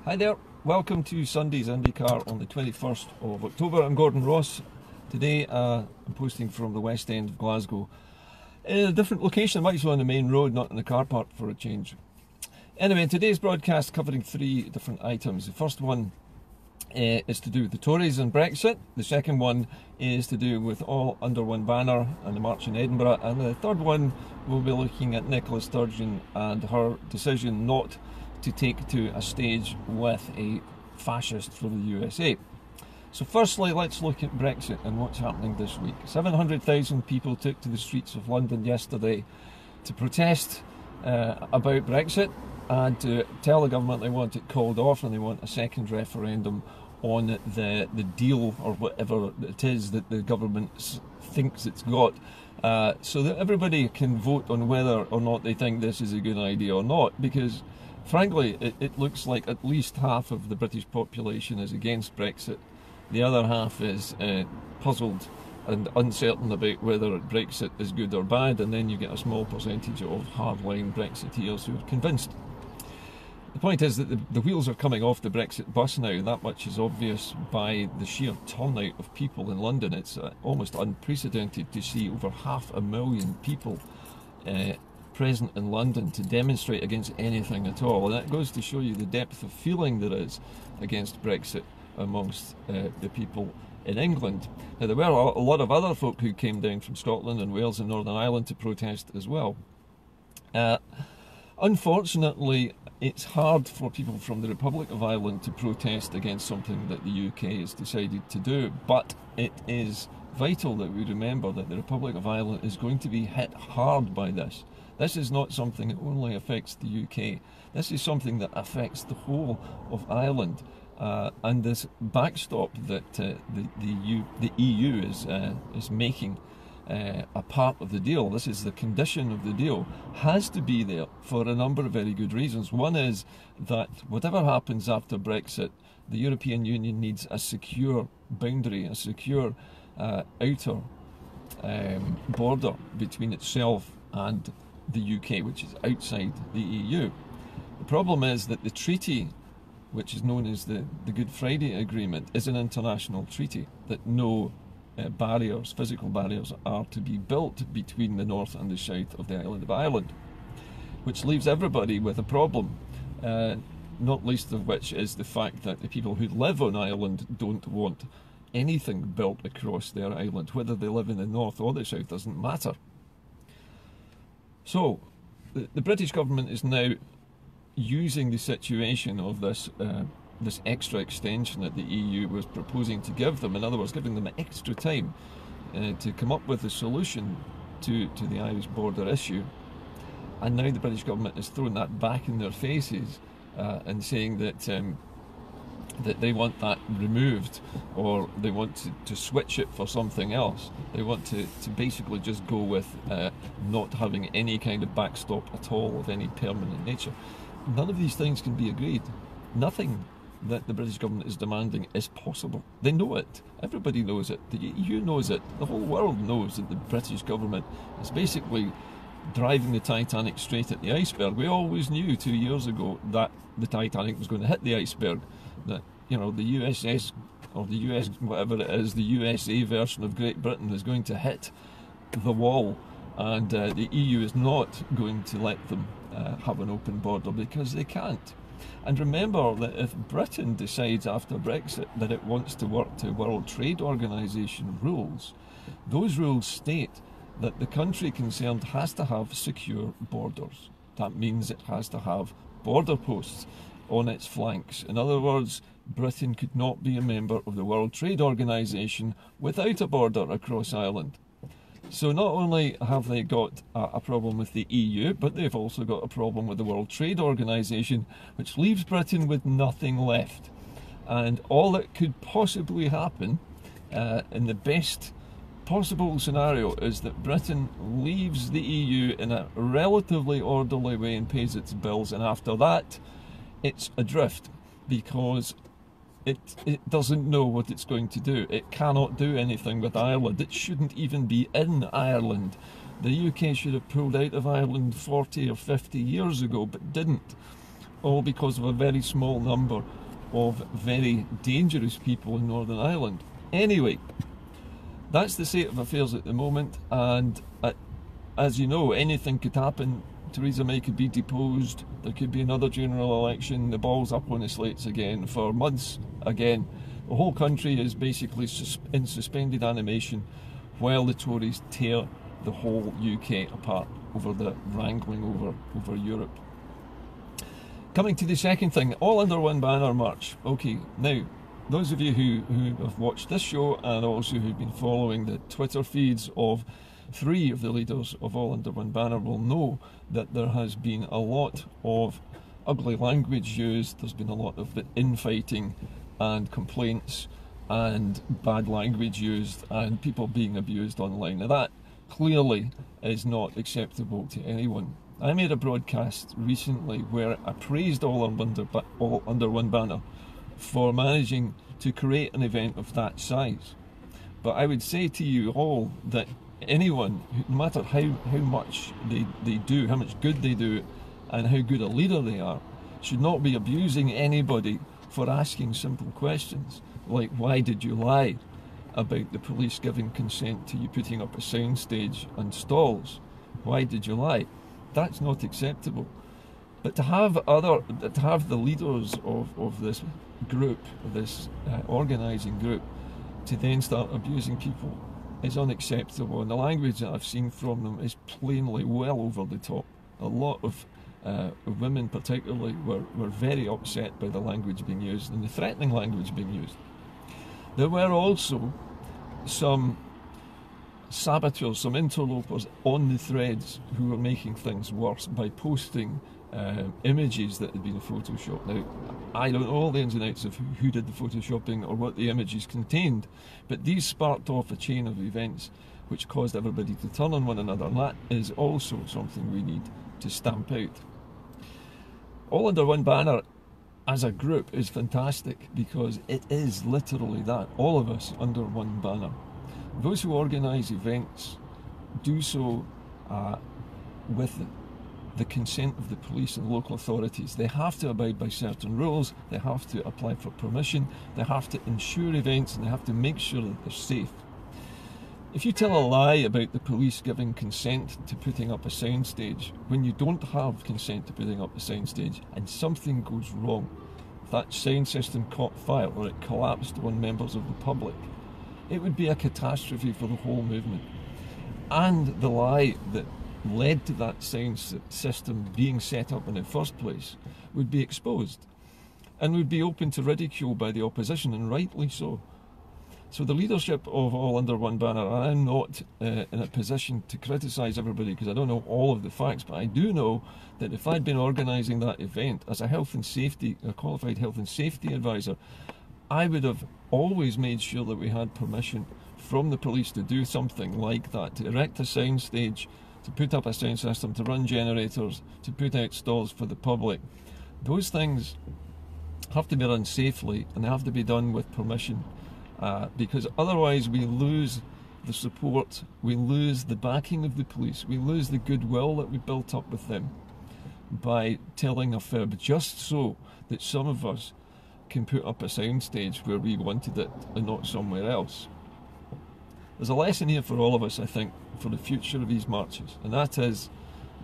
Hi there, welcome to Sunday's Indycar on the 21st of October. I'm Gordon Ross. Today I'm posting from the West End of Glasgow. In a different location, might as well on the main road, not in the car park for a change. Anyway, in today's broadcast covering three different items. The first one is to do with the Tories and Brexit. The second one is to do with all under one banner and the march in Edinburgh. And the third one, we'll be looking at Nicola and her decision not to take to a stage with a fascist from the USA. So firstly, let's look at Brexit and what's happening this week. 700,000 people took to the streets of London yesterday to protest about Brexit and to tell the government they want it called off and they want a second referendum on the deal or whatever it is that the government thinks it's got, so that everybody can vote on whether or not they think this is a good idea or not, because frankly it looks like at least half of the British population is against Brexit. The other half is puzzled and uncertain about whether Brexit is good or bad, and then you get a small percentage of hardline Brexiteers who are convinced. The point is that the wheels are coming off the Brexit bus now. That much is obvious by the sheer turnout of people in London. It's almost unprecedented to see over 500,000 people present in London to demonstrate against anything at all. And that goes to show you the depth of feeling there is against Brexit amongst the people in England. Now, there were a lot of other folk who came down from Scotland and Wales and Northern Ireland to protest as well. Unfortunately, it's hard for people from the Republic of Ireland to protest against something that the UK has decided to do, but it is vital that we remember that the Republic of Ireland is going to be hit hard by this. This is not something that only affects the UK. This is something that affects the whole of Ireland. And this backstop that the EU is making a part of the deal, this is the condition of the deal, has to be there for a number of very good reasons. One is that whatever happens after Brexit, the European Union needs a secure boundary, a secure outer border between itself and the UK, which is outside the EU. The problem is that the treaty, which is known as the Good Friday Agreement, is an international treaty, that no barriers, physical barriers, are to be built between the north and the south of the island of Ireland, which leaves everybody with a problem, not least of which is the fact that the people who live on Ireland don't want anything built across their island. Whether they live in the north or the south doesn't matter. So the British government is now using the situation of this extra extension that the EU was proposing to give them, in other words, giving them extra time to come up with a solution to the Irish border issue. And now the British government is throwing that back in their faces and saying that that they want that removed, or they want to switch it for something else. They want to basically just go with not having any kind of backstop at all of any permanent nature. None of these things can be agreed. Nothing that the British government is demanding is possible. They know it. Everybody knows it. The EU knows it. The whole world knows that the British government is basically driving the Titanic straight at the iceberg. We always knew 2 years ago that the Titanic was going to hit the iceberg, that, you know, the USS, or the US, whatever it is, the USA version of Great Britain is going to hit the wall, and the EU is not going to let them have an open border, because they can't. And remember that if Britain decides after Brexit that it wants to work to World Trade Organization rules, those rules state that the country concerned has to have secure borders. That means it has to have border posts on its flanks. In other words, Britain could not be a member of the World Trade Organization without a border across Ireland. So not only have they got a problem with the EU, but they've also got a problem with the World Trade Organization, which leaves Britain with nothing left. And all that could possibly happen in the best possible scenario is that Britain leaves the EU in a relatively orderly way and pays its bills, and after that it's adrift, because it doesn't know what it's going to do. It cannot do anything with Ireland. It shouldn't even be in Ireland. The UK should have pulled out of Ireland 40 or 50 years ago, but didn't. all because of a very small number of very dangerous people in Northern Ireland. Anyway, that's the state of affairs at the moment, and as you know, anything could happen. Theresa May could be deposed, there could be another general election, the ball's up on the slates again for months again. The whole country is basically in suspended animation while the Tories tear the whole UK apart over the wrangling over Europe. Coming to the second thing, all under one banner march. Okay, now, those of you who have watched this show and also who've been following the Twitter feeds of 3 of the leaders of All Under One Banner will know that there has been a lot of ugly language used, there's been a lot of infighting and complaints and bad language used and people being abused online. Now that clearly is not acceptable to anyone. I made a broadcast recently where I praised All Under One Banner for managing to create an event of that size. But I would say to you all that anyone, no matter how much they do, how much good they do, and how good a leader they are, should not be abusing anybody for asking simple questions like, why did you lie about the police giving consent to you putting up a soundstage and stalls? Why did you lie? That's not acceptable. But to have the leaders of this group, this organising group, to then start abusing people is unacceptable, and the language that I've seen from them is plainly well over the top. A lot of women particularly were very upset by the language being used and the threatening language being used. There were also some saboteurs, some interlopers on the threads who were making things worse by posting images that had been photoshopped. Now, I don't know all the ins and outs of who did the photoshopping or what the images contained, but these sparked off a chain of events which caused everybody to turn on one another, and that is also something we need to stamp out. All Under One Banner as a group is fantastic because it is literally that, all of us under one banner. Those who organise events do so with the consent of the police and local authorities. They have to abide by certain rules, they have to apply for permission, they have to ensure events, and they have to make sure that they're safe. If you tell a lie about the police giving consent to putting up a soundstage when you don't have consent to putting up a soundstage and something goes wrong, if that sound system caught fire or it collapsed on members of the public, it would be a catastrophe for the whole movement. And the lie that led to that sound system being set up in the first place would be exposed and would be open to ridicule by the opposition, and rightly so. So the leadership of All Under One Banner, and I'm not in a position to criticise everybody because I don't know all of the facts, but I do know that if I'd been organising that event as a qualified health and safety advisor, I would have always made sure that we had permission from the police to do something like that, to erect a soundstage, to put up a sound system, to run generators, to put out stalls for the public. Those things have to be done safely and they have to be done with permission, because otherwise we lose the support, we lose the backing of the police, we lose the goodwill that we built up with them by telling a fib just so that some of us can put up a soundstage where we wanted it and not somewhere else. There's a lesson here for all of us, I think, for the future of these marches, and that is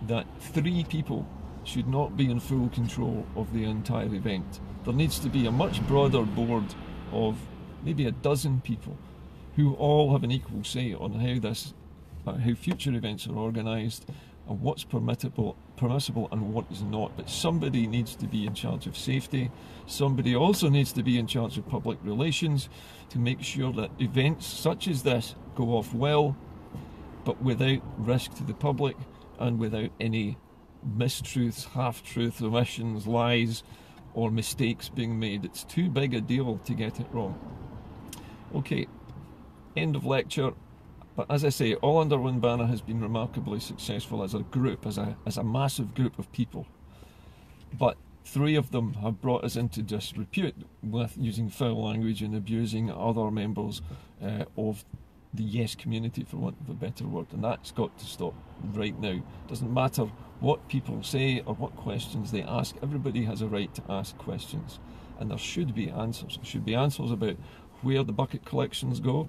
that 3 people should not be in full control of the entire event. There needs to be a much broader board of maybe a dozen people who all have an equal say on how future events are organised and what's permissible and what is not. But somebody needs to be in charge of safety. Somebody also needs to be in charge of public relations to make sure that events such as this go off well, but without risk to the public and without any mistruths, half-truths, omissions, lies or mistakes being made. It's too big a deal to get it wrong. Okay, end of lecture. But as I say, All Under One Banner has been remarkably successful as a group, as a massive group of people. But 3 of them have brought us into disrepute with using foul language and abusing other members of the yes community, for want of a better word, and that's got to stop right now. Doesn't matter what people say or what questions they ask. Everybody has a right to ask questions, and there should be answers. There should be answers about where the bucket collections go,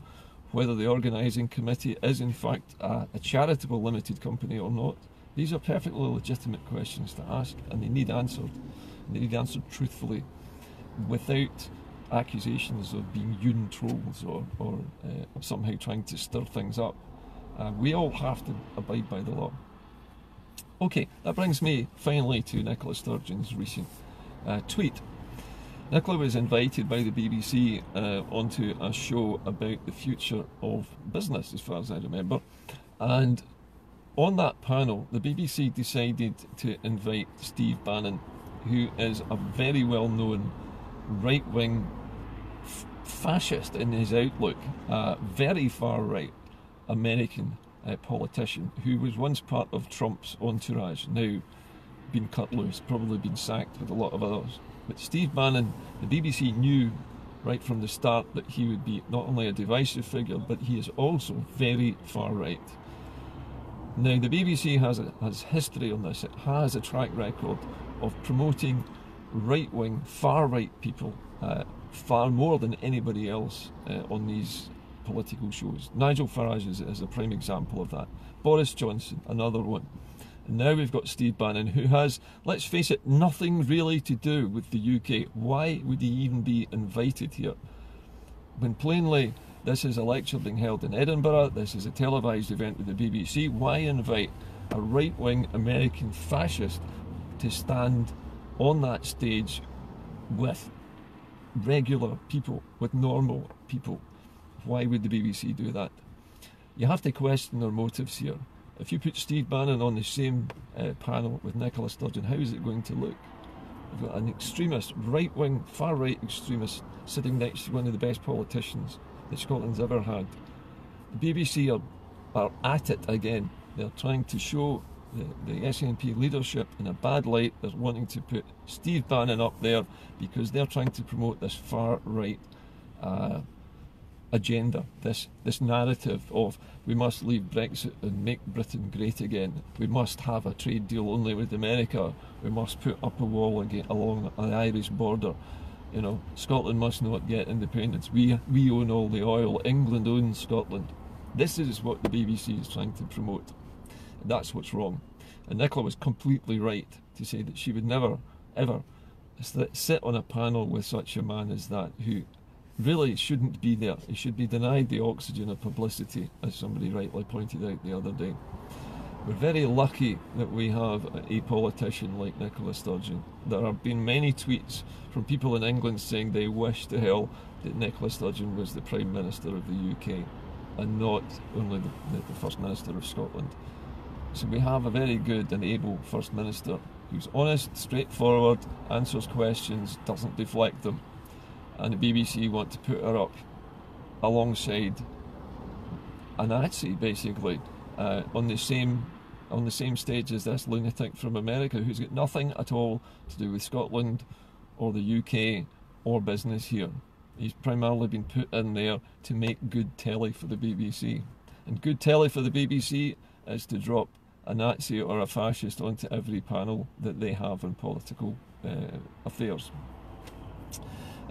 whether the organising committee is in fact a charitable limited company or not. These are perfectly legitimate questions to ask, and they need answered. And they need answered truthfully, without accusations of being Yoon trolls or somehow trying to stir things up. We all have to abide by the law. Okay, that brings me finally to Nicola Sturgeon's recent tweet. Nicola was invited by the BBC onto a show about the future of business, as far as I remember, and on that panel the BBC decided to invite Steve Bannon, who is a very well-known right-wing fascist in his outlook, very far-right American politician who was once part of Trump's entourage, now been cut loose, probably been sacked with a lot of others. But Steve Bannon, the BBC knew right from the start that he would be not only a divisive figure, but he is also very far-right. Now, the BBC has history on this. It has a track record of promoting right-wing, far-right people far more than anybody else on these political shows. Nigel Farage is a prime example of that. Boris Johnson, another one. And now we've got Steve Bannon, who has, let's face it, nothing really to do with the UK. Why would he even be invited here? When plainly this is a lecture being held in Edinburgh, this is a televised event with the BBC, why invite a right-wing American fascist to stand on that stage with regular people, with normal people? Why would the BBC do that? You have to question their motives here. If you put Steve Bannon on the same panel with Nicola Sturgeon, how is it going to look? You've got an extremist, right-wing, far-right extremist sitting next to one of the best politicians that Scotland's ever had. The BBC are at it again. They're trying to show the SNP leadership in a bad light. They're wanting to put Steve Bannon up there because they're trying to promote this far-right agenda, this narrative of we must leave Brexit and make Britain great again. We must have a trade deal only with America. We must put up a wall again along the Irish border. You know, Scotland must not get independence. We own all the oil. England owns Scotland. This is what the BBC is trying to promote. And that's what's wrong. And Nicola was completely right to say that she would never, ever sit on a panel with such a man as that, who really shouldn't be there. He should be denied the oxygen of publicity, as somebody rightly pointed out the other day. We're very lucky that we have a politician like Nicola Sturgeon. There have been many tweets from people in England saying they wish to hell that Nicola Sturgeon was the Prime Minister of the UK and not only the First Minister of Scotland. So we have a very good and able First Minister who's honest, straightforward, answers questions, doesn't deflect them. And the BBC want to put her up alongside a Nazi, basically, on the same stage as this lunatic from America who's got nothing at all to do with Scotland or the UK or business here. He's primarily been put in there to make good telly for the BBC. And good telly for the BBC is to drop a Nazi or a fascist onto every panel that they have on political affairs.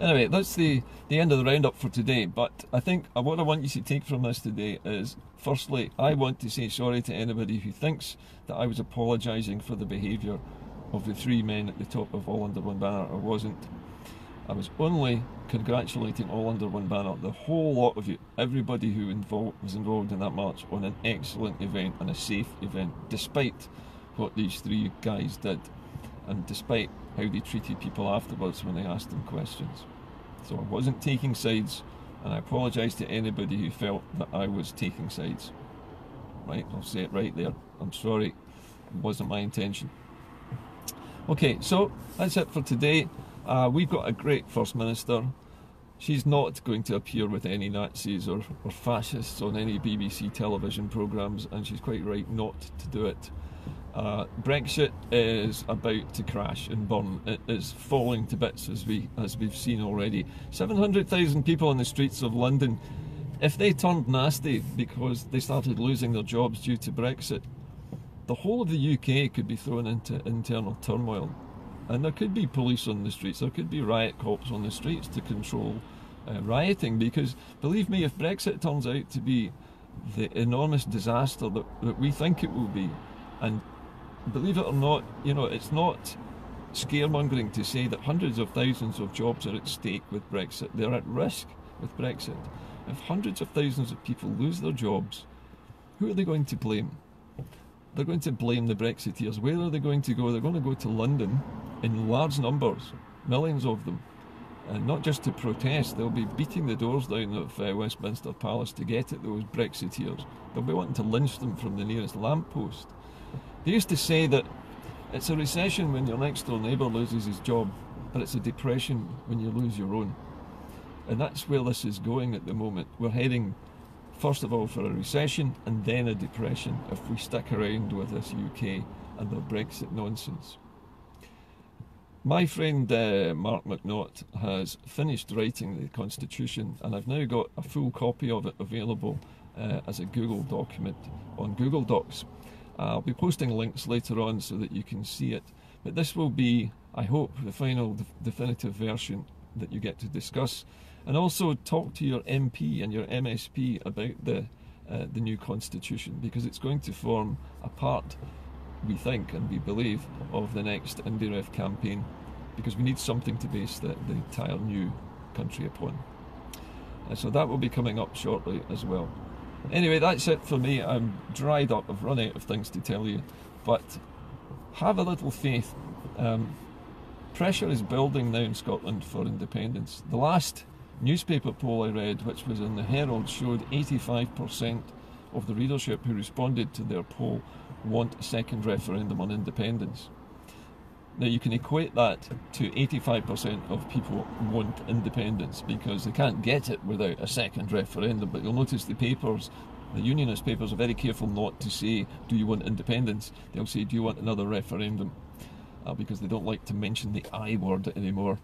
Anyway, that's the end of the roundup for today, but I think what I want you to take from this today is, firstly, I want to say sorry to anybody who thinks that I was apologising for the behaviour of the three men at the top of All Under One Banner. I wasn't. I was only congratulating All Under One Banner, the whole lot of you, everybody who was involved in that march, on an excellent event and a safe event, despite what these three guys did, and despite how they treated people afterwards when they asked them questions. So I wasn't taking sides, and I apologise to anybody who felt that I was taking sides. Right, I'll say it right there. I'm sorry, it wasn't my intention. Okay, so that's it for today. We've got a great First Minister. She's not going to appear with any Nazis or fascists on any BBC television programmes, and she's quite right not to do it. Brexit is about to crash and burn. It is falling to bits, as we've seen already. 700,000 people on the streets of London if they turned nasty because they started losing their jobs due to Brexit, the whole of the UK could be thrown into internal turmoil. And there could be police on the streets, there could be riot cops on the streets to control rioting, because believe me, if Brexit turns out to be the enormous disaster that we think it will be, and believe it or not, you know, it's not scaremongering to say that hundreds of thousands of jobs are at stake with Brexit. They're at risk with Brexit. If hundreds of thousands of people lose their jobs, who are they going to blame? They're going to blame the Brexiteers. Where are they going to go? They're going to go to London in large numbers, millions of them, and not just to protest. They'll be beating the doors down of Westminster Palace to get at those Brexiteers. They'll be wanting to lynch them from the nearest lamppost. They used to say that it's a recession when your next door neighbour loses his job, but it's a depression when you lose your own. And that's where this is going at the moment. We're heading, first of all, for a recession and then a depression if we stick around with this UK and their Brexit nonsense. My friend Mark McNaught has finished writing the Constitution, and I've now got a full copy of it available as a Google document on Google Docs. I'll be posting links later on so that you can see it, but this will be, I hope, the final definitive version that you get to discuss, and also talk to your MP and your MSP about the new Constitution, because it's going to form a part, we think and we believe, of the next IndyRef campaign, because we need something to base the entire new country upon. So that will be coming up shortly as well. Anyway, that's it for me. I'm dried up, I've run out of things to tell you, but have a little faith. Pressure is building now in Scotland for independence. The last newspaper poll I read, which was in the Herald, showed 85% of the readership who responded to their poll want a second referendum on independence. Now you can equate that to 85% of people want independence because they can't get it without a second referendum. But you'll notice the papers, the unionist papers, are very careful not to say, do you want independence? They'll say, do you want another referendum? Because they don't like to mention the I word anymore.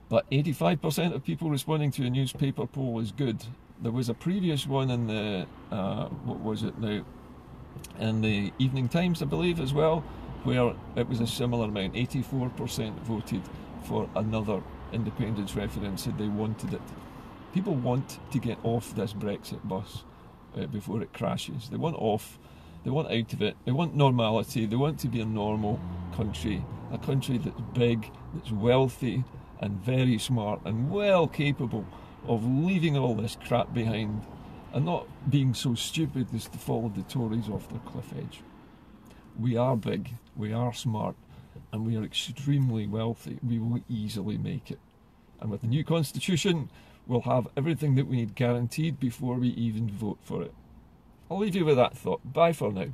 But 85% of people responding to a newspaper poll is good. There was a previous one in the, what was it now, in the Evening Times, I believe, as well, where it was a similar amount. 84% voted for another independence referendum, said they wanted it. People want to get off this Brexit bus before it crashes. They want off, they want out of it, they want normality, they want to be a normal country, a country that's big, that's wealthy and very smart and well capable of leaving all this crap behind and not being so stupid as to follow the Tories off their cliff edge. We are big, we are smart, and we are extremely wealthy. We will easily make it. And with the new Constitution, we'll have everything that we need guaranteed before we even vote for it. I'll leave you with that thought. Bye for now.